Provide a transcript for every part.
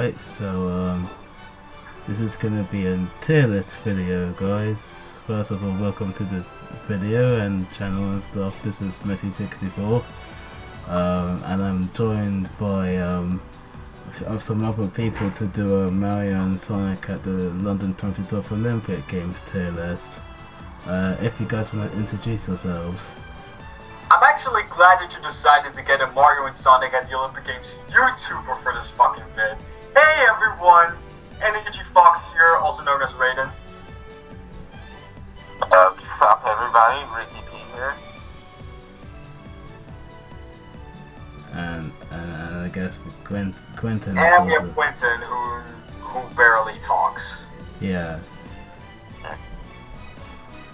Alright, so this is gonna be a tier list video, guys. First of all, welcome to the video and channel and stuff. This is Messi64, and I'm joined by some other people to do a Mario and Sonic at the London 2012 Olympic Games tier list. If you guys want to introduce yourselves. I'm actually glad that you decided to get a Mario and Sonic at the Olympic Games YouTuber for this fucking vid. Hey everyone! Energy Fox here, also known as Raiden. Sup everybody, Ricky P here. And I guess Quintin. And we have Quintin, who barely talks. Yeah.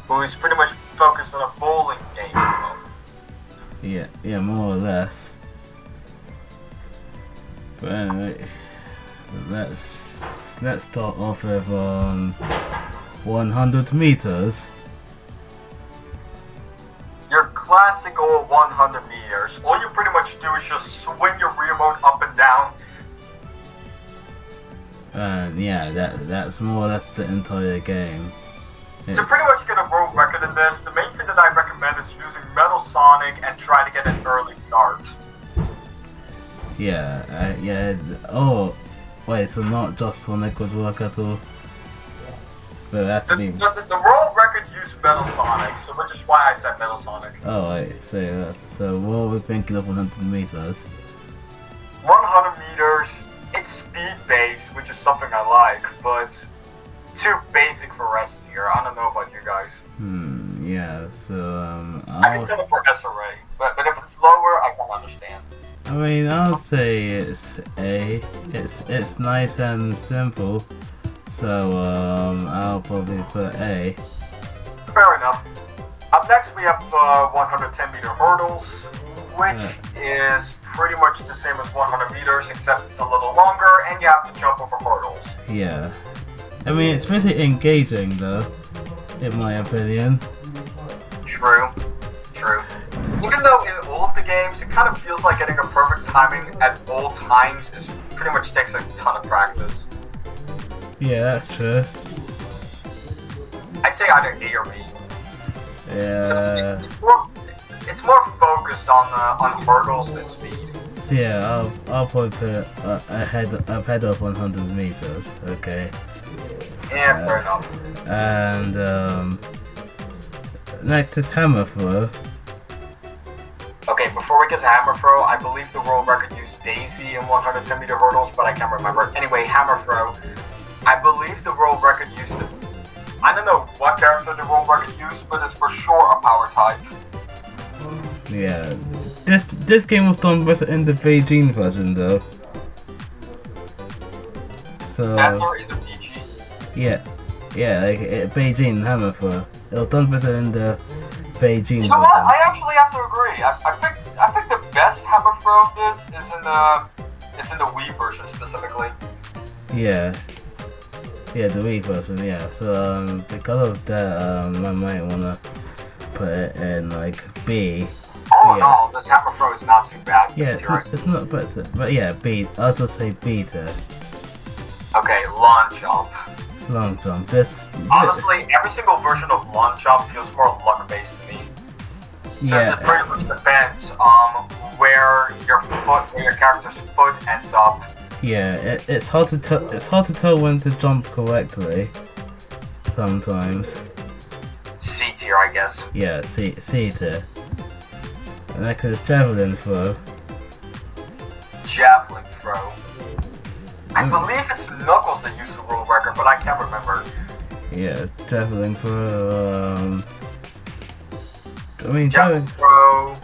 Who's pretty much focused on a bowling game at the moment. Yeah, more or less. But anyway, let's start off with 100 meters. Your classical 100 meters. All you pretty much do is just swing your remote up and down. And yeah, that's more or less the entire game. To pretty much get a world record in this, the main thing that I recommend is using Metal Sonic and try to get an early start. Yeah. Oh, wait, so not just Sonic would work at all? But that's The world record used Metal Sonic, so which is why I said Metal Sonic. Oh, wait, so what are we thinking of 100 meters? 100 meters, it's speed-based, which is something I like, but too basic for rest here. I don't know about you guys. Yeah, so, I can set it for SRA, but if it's lower, I can understand. I mean, I'll say it's A. It's nice and simple, so, I'll probably put A. Fair enough. Up next, we have 110 meter hurdles, which is pretty much the same as 100 meters, except it's a little longer, and you have to jump over hurdles. Yeah. I mean, it's pretty engaging, though, in my opinion. True. Even though in all of the games, it kind of feels like getting a perfect timing at all times is pretty much takes a ton of practice. Yeah, that's true. I'd say either A or B. Yeah. So it's more focused on hurdles than speed. So yeah, I'll probably put ahead of 100 meters. Okay. Yeah, fair enough. And next is hammer throw. Okay, before we get to hammer throw, I believe the world record used Daisy in 110 meter hurdles, but I can't remember. Anyway, hammer throw. I believe the world record used it. I don't know what character the world record used, but it's for sure a power type. Yeah. This game was done better in the Beijing version, though. So. That's or is it PG? Yeah, like Beijing hammer throw. It was done better in the Beijing. You know what? I actually have to agree. I think the best hammer throw of this is in the Wii version specifically. Yeah, the Wii version. Yeah. So because of that, I might wanna put it in like B. Oh yeah. no, this hammer throw is not too bad. Yeah, it's not better, but yeah, B. I'll just say beta. Okay, launch jump. Long jump. Honestly, every single version of launch jump feels more luck based to me. Since it pretty much depends on where your character's foot ends up. Yeah, it's hard to tell. It's hard to tell when to jump correctly. Sometimes. C tier, I guess. Yeah, C tier. And next is javelin throw. Javelin throw. I believe it's Knuckles that used the world record, but I can't remember. Yeah, javelin throw. I mean, javelin throw.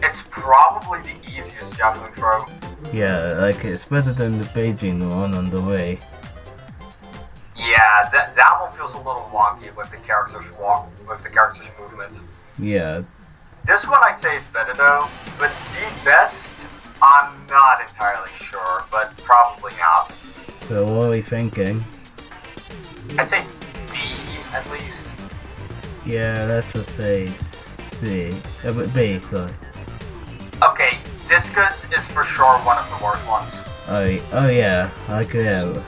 It's probably the easiest javelin throw. Yeah, like it's better than the Beijing one on the way. Yeah, that one feels a little wonky with the character's movements. Yeah. This one I'd say is better though, but the best, I'm not entirely sure, but probably not. So what are we thinking? I'd say B at least. Yeah, let's just say C. But B, sorry. Okay, Discus is for sure one of the worst ones. Oh yeah, yeah.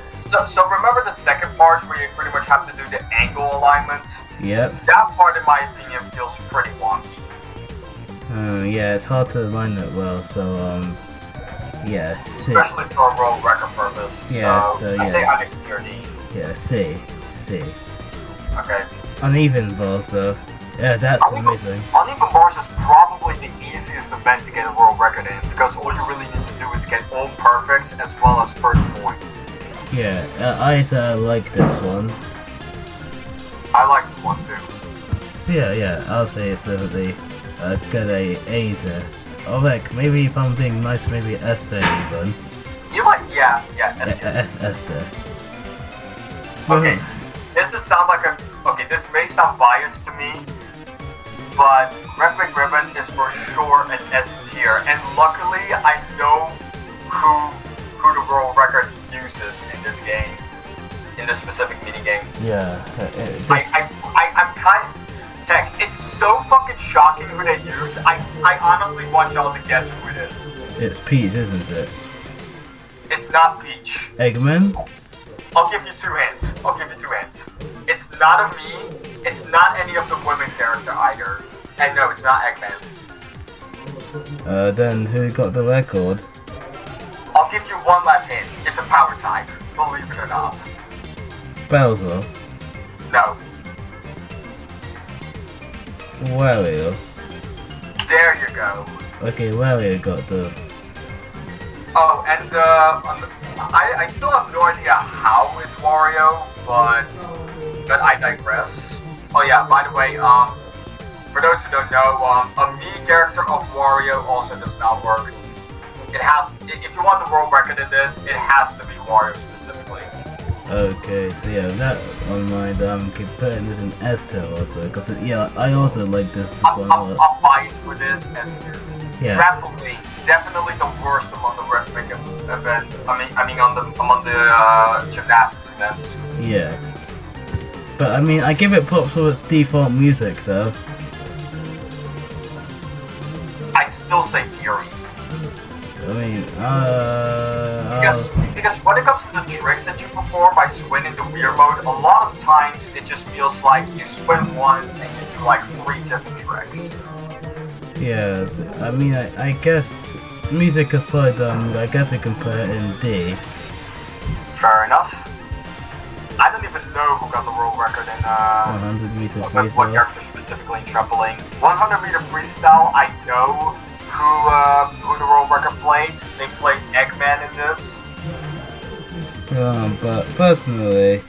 So remember the second part where you pretty much have to do the angle alignment? Yep. That part, in my opinion, feels pretty wonky. Yeah, it's hard to align it well, so, yeah, C. Especially for a world record purpose. Yeah, so I say yeah. Onyx tier D. Yeah, C. Okay. Uneven bars, though. Yeah, that's amazing. Uneven bars is probably the easiest event to get a world record in, because all you really need to do is get all perfects as well as first point. Yeah, I like this one. I like this one too. So yeah, I'll say it's definitely got a A there. Oh heck, maybe if I'm being nice, maybe S there even. You might, yeah, S there. Okay, this this may sound biased to me, but Rhythmic Ribbon is for sure an S tier, and luckily I know who the world record uses in this game, in this specific mini game. Yeah, I'm kind of, heck, it's so fucking shocking who they use. I honestly want y'all to guess who it is. it's Peach, isn't it? It's not Peach. Eggman? I'll give you two hints. It's not a me. It's not any of the women character either. And no, it's not Eggman. Then who got the record? I'll give you one last hint. It's a power type, believe it or not. Bowser? No. Wario? There you go. Okay, Wario got the... Oh, and I still have no idea how it's Wario, but I digress. Oh yeah, by the way, for those who don't know, a me character of Wario also does not work. It has, if you want the world record in this, it has to be Wario specifically. Okay, so yeah, with that on mind, keep putting this in S tier also, because yeah, I also like this one a lot. I'm biased with this S tier. Yeah. Definitely the worst among the rhythmic event. Among the gymnastics events. Yeah. But I mean, I give it props for its default music though. I'd still say Fury. I mean, because when it comes to the tricks that you perform by swinging the weird mode, a lot of times it just feels like you swing once and you do like 3 different tricks. yeah, I mean, I guess, music aside, I guess we can put it in D. Fair enough. I don't even know who got the world record in 100 meter what freestyle. character specifically in tripling. 100 meter freestyle, I know who the world record played. They played Eggman in this. But personally,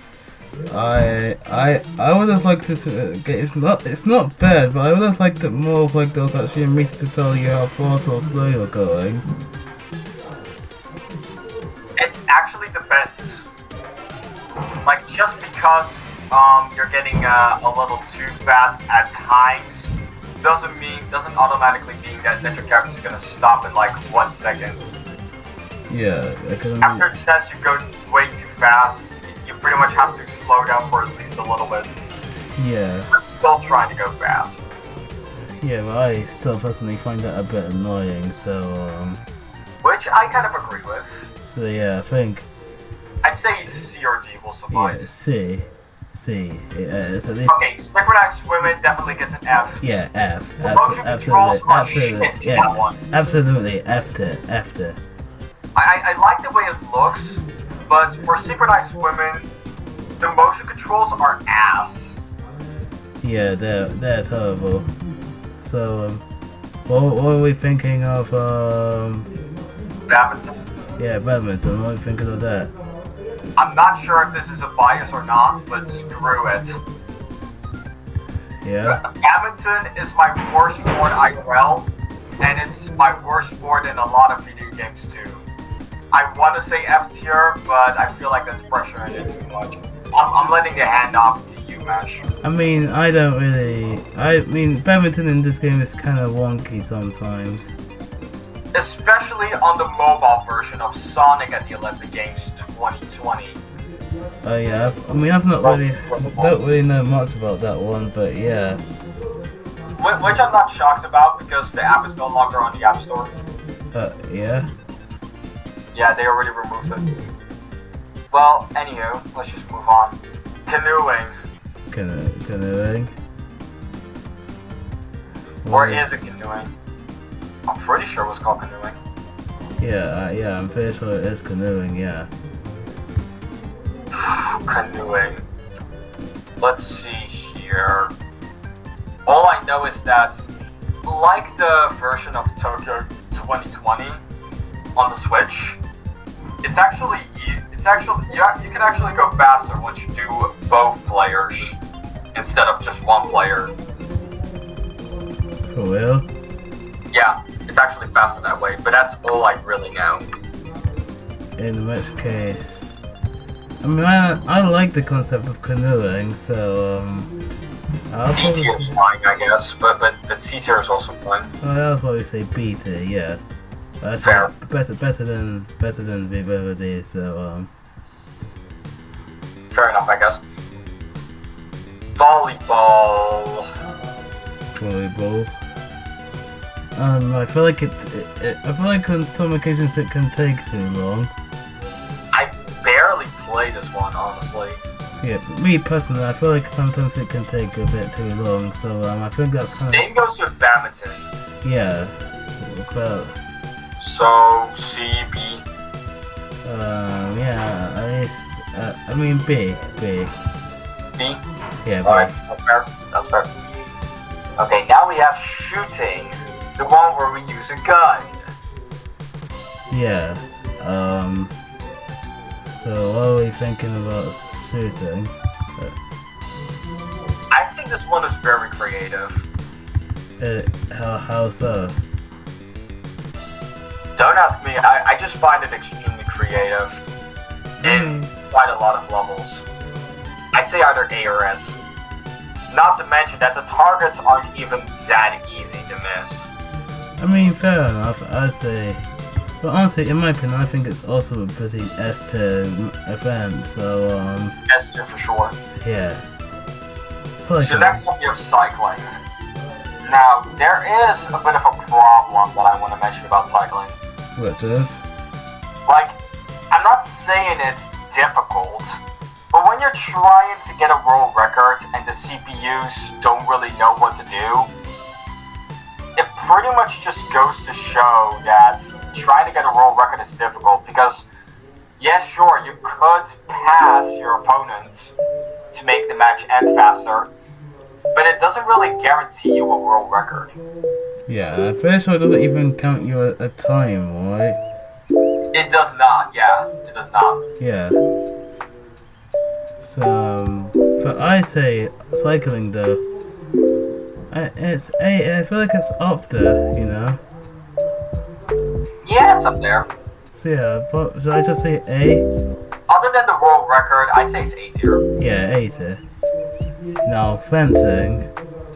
I would have liked this. It's not bad, but I would have liked it more if like there was actually a meter to tell you how fast or slow you're going. It actually depends. Like just because you're getting a little too fast at times doesn't automatically mean that your character's gonna stop in like 1 second. Yeah, After it says you go way too fast, you pretty much have to slow down for at least a little bit. yeah. But still trying to go fast. Yeah, but I still personally find that a bit annoying, so, Which I kind of agree with. so yeah, I think, I'd say C or D will yeah, suffice. C. Yeah, it's at least, Okay, synchronized swimming definitely gets an F. yeah, F. The motion controls are shit in that Yeah, one. absolutely, F tier. I like the way it looks, but for synchronized swimming, the motion controls are ass. Yeah, they're terrible. So, what are we thinking of, Badminton. yeah, badminton, what are we thinking of that? I'm not sure if this is a bias or not, but screw it. Yeah? Badminton is my worst sport IRL, and it's my worst sport in a lot of video games too. I want to say F tier, but I feel like that's pressuring it too much. I'm letting the hand off to you, Mash. I mean, badminton in this game is kind of wonky sometimes. Especially on the mobile version of Sonic at the Olympic Games 2020. Oh yeah, I've not really, don't really know much about that one, but yeah. Which I'm not shocked about because the app is no longer on the App Store. Yeah. Yeah, they already removed it. Well, anywho, let's just move on. Canoeing. Canoeing. Or is it canoeing? I'm pretty sure it was called canoeing. Yeah, I'm pretty sure it is canoeing, yeah. Canoeing. Let's see here. All I know is that, like the version of Tokyo 2020 on the Switch, you can actually go faster once you do both players instead of just one player. For real? Yeah, it's actually faster that way, but that's all I really know. In which case, I mean, I like the concept of canoeing, so D tier is fine, I guess, but C tier is also fine. I'll probably say B tier, yeah. But Fair. Better than Vivaldi, so Fair enough, I guess. Volleyball. I feel like I feel like on some occasions it can take too long. I barely play this one, honestly. Yeah, me personally, I feel like sometimes it can take a bit too long, so I think that's kind Same goes with badminton. yeah. But So, C, B. yeah, I mean B. B? Yeah, B. Alright, that's fair. That's fair. Okay, now we have shooting. The one where we use a gun. Yeah. So what are we thinking about shooting? I think this one is very creative. How so? Don't ask me, I just find it extremely creative. In quite a lot of levels. I'd say either A or S. Not to mention that the targets aren't even that easy to miss. I mean, fair enough, I'd say. But honestly, in my opinion, I think it's also a pretty S-tier event, so, S tier for sure. yeah. So next up you have cycling. Now, there is a bit of a problem that I want to mention about cycling. Which is? Like, I'm not saying it's difficult, but when you're trying to get a world record and the CPUs don't really know what to do, it pretty much just goes to show that trying to get a world record is difficult because, yes, sure, you could pass your opponent to make the match end faster, but it doesn't really guarantee you a world record. Yeah, I'm pretty sure it doesn't even count you a time, right? It does not, yeah, it does not. Yeah. So, but I say cycling though. It's A. I feel like it's up there, you know. Yeah, it's up there. So yeah, but should I just say A? Other than the world record, I'd say it's A tier. Yeah, A tier. Now fencing.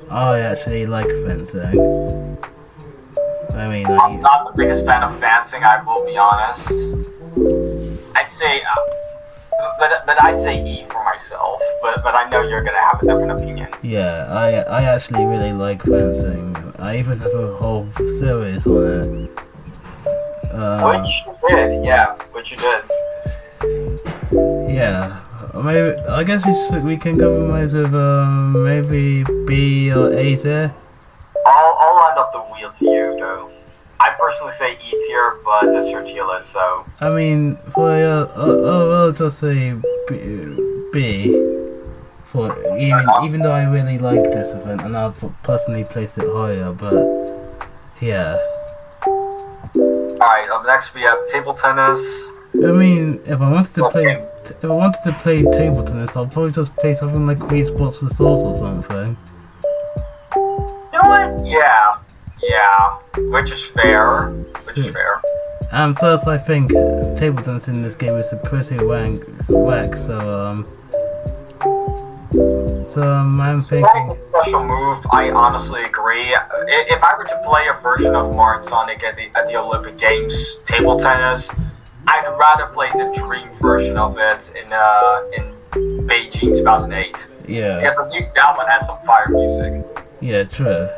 I actually like fencing. I mean, I'm not the biggest fan of fencing, I will be honest. I'd say, but I'd say E for myself. But I know you're gonna have a different opinion. yeah, I actually really like fencing. I even have a whole series on it. Which you did, yeah, which you did. Yeah, maybe I guess we can compromise with maybe B or A tier. I'll line up the wheel to you though. I personally say E tier, but this is your tier list, so. I mean, for I'll just say B. For even though I really like this event, and I'll personally place it higher, but yeah. Alright, up next we have table tennis. I mean, if I wanted to play table tennis, I'll probably just play something like Wii Sports Resort or something. You know what? Yeah, which is fair. And plus, I think table tennis in this game is a pretty whack, so I'm thinking. Special move. I honestly agree. If I were to play a version of Mario Sonic at the Olympic Games table tennis, I'd rather play the Dream version of it in Beijing 2008. Yeah. Because at least that one has some fire music. Yeah, true.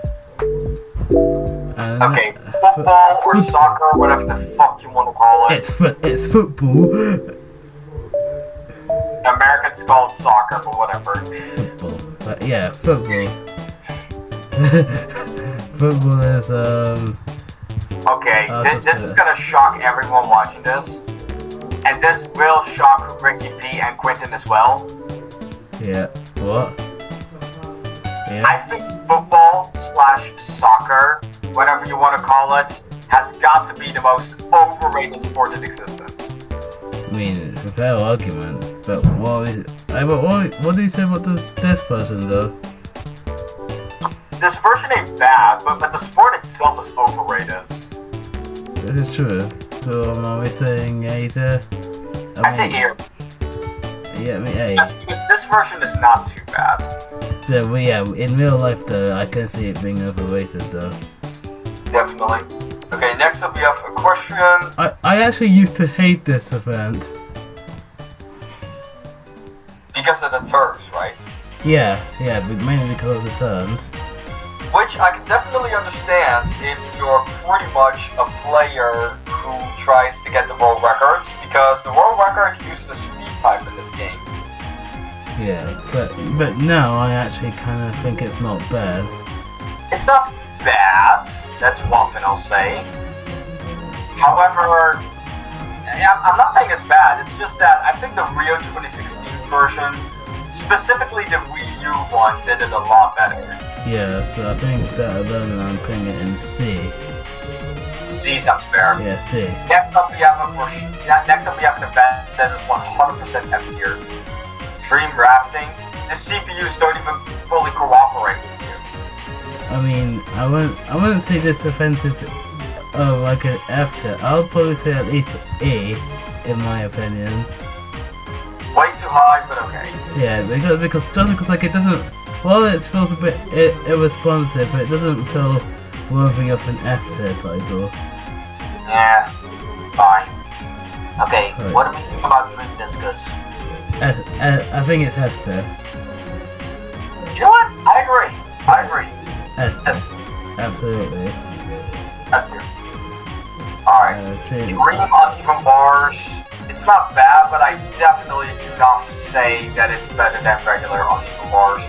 And Okay, football or soccer, whatever the fuck you want to call it. It's football. Americans call it soccer, but whatever. Football. But yeah, football. Football is Okay, this is gonna shock everyone watching this. And this will shock Ricky P and Quintin as well. yeah. What? Yeah. I think football/soccer, whatever you want to call it, has got to be the most overrated sport in existence. I mean, it's a fair argument, but what do you say about this version though? This version ain't bad, but the sport itself is overrated. This is true. So are we saying A here? I say here. Yeah, I mean A. Just because this version is not too bad. Yeah, well, yeah, in real life though, I can see it being overrated though. Definitely. Okay, next up we have equestrian. I actually used to hate this event. Because of the turns, right? Yeah, but mainly because of the turns. Which I can definitely understand if you're pretty much a player who tries to get the world records, because the world record uses the speed type in this game. Yeah, but now I actually kind of think it's not bad. It's not bad, that's one thing I'll say. However, I'm not saying it's bad, it's just that I think the Rio 2016 version, specifically the Wii U one, did it a lot better. Yeah, so I think that alone I'm putting it in C. C sounds fair. Yeah, C. Next up we have an event that is 100% F tier. Dream rafting. The CPUs don't even fully cooperate with you. I mean, I wouldn't say this event is like an F tier. I would probably say at least A, in my opinion. Way too high, but okay. Yeah, because like it doesn't. Well, it feels a bit irresponsive, but it doesn't feel worthy of an F tier title. Yeah, fine. Okay, Right. what do we think about Dream Discus? I think it's S tier. You know what? I agree. S tier. Absolutely. S tier. Alright. Dream. Dream Uneven Bars. It's not bad, but I definitely do not say that it's better than regular Uneven Bars.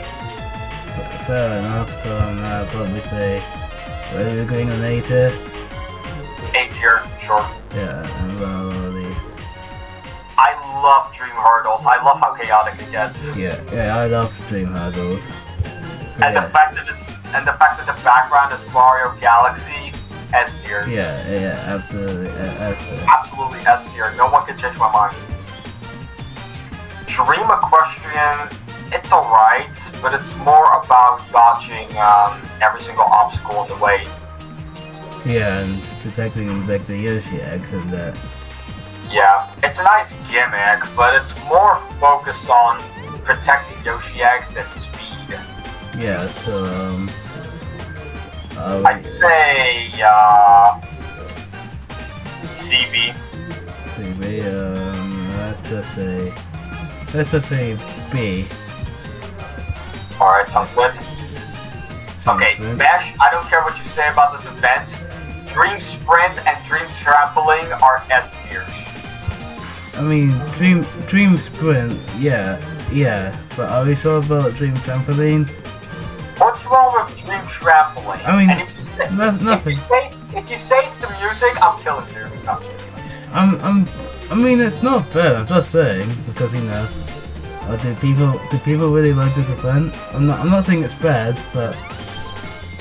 Fair enough, so I'll probably say we're going on A tier. A tier, sure. Yeah, and all of these. I love Dream Hurdles. I love how chaotic it gets. Yeah, I love Dream Hurdles. So, And yeah. the fact that the background is Mario Galaxy, S tier. Yeah, absolutely, S tier. Absolutely S tier. No one can change my mind. Dream Equestrian, it's alright, but it's more about dodging every single obstacle in the way. Yeah, and detecting like the Yoshi eggs and that. Yeah, it's a nice gimmick, but it's more focused on protecting Yoshi eggs than speed. Yeah, so I'd say CB. CB, let's just say B. Alright, sounds good. Okay, Mesh, I don't care what you say about this event. Dream Sprint and Dream Trampoline are S tiers. I mean, Dream Sprint, yeah, but are we sure about Dream Trampoline? What's wrong with Dream Trampoline? I mean, and if you say, nothing. If you say it's the music, I'm killing you. No. I mean, it's not fair. I'm just saying because do people really like this event? I'm not saying it's bad, but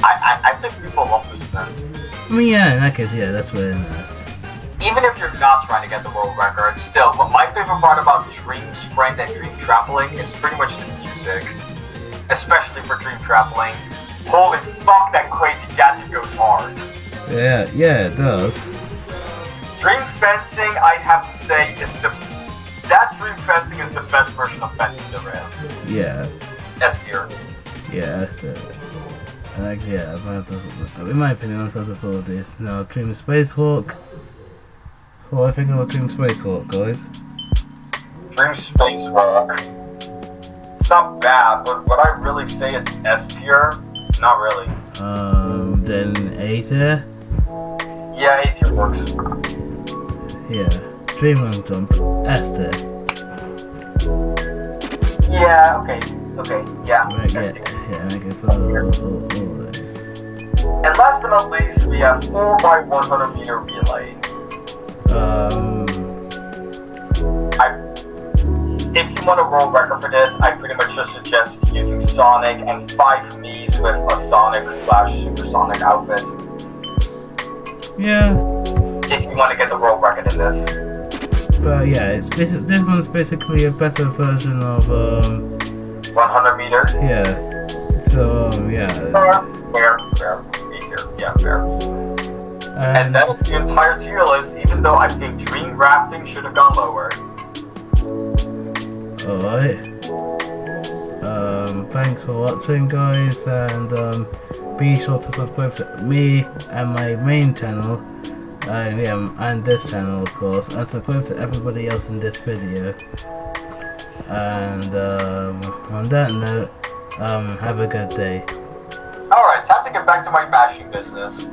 I think people love this event. I mean, yeah, in that case, yeah, that's really nice. Even if you're not trying to get the world record, still, but my favorite part about Dream Sprint and Dream Trampoline is pretty much the music. Especially for Dream Trampoline. Holy fuck, that crazy gadget goes hard. Yeah, it does. Dream Fencing, I'd have to say, that Dream Fencing is the best version of fencing there is. Yeah. S tier. Yeah, that's it. In my opinion, I'm supposed to follow this. Now, Dream Spacewalk. What do I think about Dream Spacewalk, guys? Dream Spacewalk. It's not bad, but would I really say it's S tier? Not really. Then A tier? Yeah, A tier works. Yeah. Dreamland Jump, S tier. Yeah, okay, yeah. Make S it, tier. yeah, make it for all those. And last but not least, we have 4x100 meter relay. If you want a world record for this, I pretty much just suggest using Sonic and 5 Mii's with a Sonic/Supersonic outfit. Yeah. If you want to get the world record in this. But yeah, it's this one's basically a better version of 100 meter? yeah. So yeah. Fair. Easier. Yeah, fair. And that is the entire tier list, even though I think Dream Rafting should have gone lower. Alright. Thanks for watching, guys, and be sure to subscribe to me and my main channel, and this channel, of course, and subscribe to everybody else in this video. And on that note, have a good day. Alright, time to get back to my bashing business.